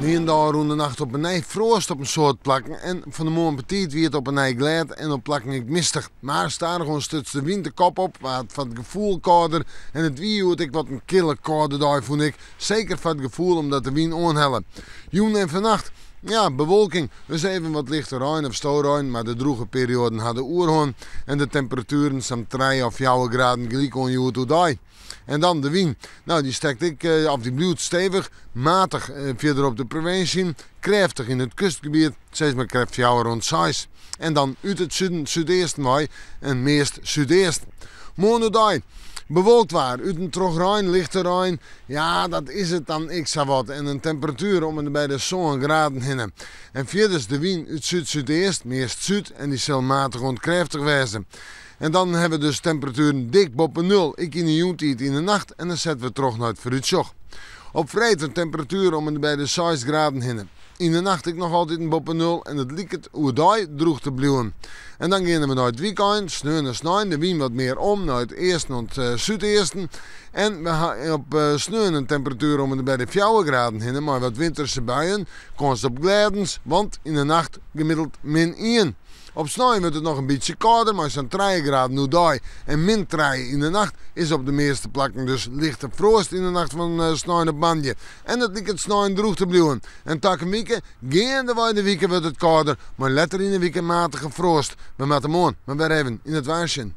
Een dag rond de nacht op een nij frost op een soort plakken en van de morgen petit weer het op een nij glad en op plakken ik mistig. Maar staar gewoon stuts de wind de kop op, wat van het gevoel kouder en het wie hoort ik wat een kille koude dag vond ik. Zeker van het gevoel omdat de wind onhellen. Joen en vannacht. Ja, bewolking. Dus even wat lichter ruim of stoorruim, maar de droege perioden hadden oerhoorn en de temperaturen zijn 3 of 4 graden gelijk on YouTube. En dan de wind. Nou, die stekt ik op die bloed stevig, matig verder op de provincie, krachtig in het kustgebied, steeds maar kracht jouw rond 6. En dan uit het zuiden, zuidoosten waai en meest zuidoost. Morgen bewolkt waar, uit een trog Rijn, lichte Rijn, ja dat is het dan ik zo wat. En een temperatuur om en bij de zo'n graden heen. En verder de wind uit zuid-zuidoost, meest zuid en die zal matig ontkrachtig wezen. En dan hebben we dus temperaturen dik boven 0. Ik in de joentijd in de nacht en dan zetten we terug naar het vooruitzicht. Op vrijdag een temperatuur om en bij de 6 graden heen. In de nacht ik nog altijd een boven 0 en het lijkt hoe die droeg te blijven. En dan gaan we naar het weekend, sneeuw en snijn, de wind wat meer om naar het eerste en het zuidoosten. En we gaan op sneeuw een temperatuur om en bij de 4 graden heen, maar wat winterse buien, kans op gladens, want in de nacht gemiddeld -1. Op snij wordt het nog een beetje kouder, maar zo'n 3 graden nu daar en -3 in de nacht is op de meeste plekken dus lichte frost in de nacht van snij op bandje. En het lijkt het snij droog te blijven. En takken wieken, geen de weken wordt het kouder, maar letter in de weken matige frost. We maken hem aan, maar weer even in het waarschuwen.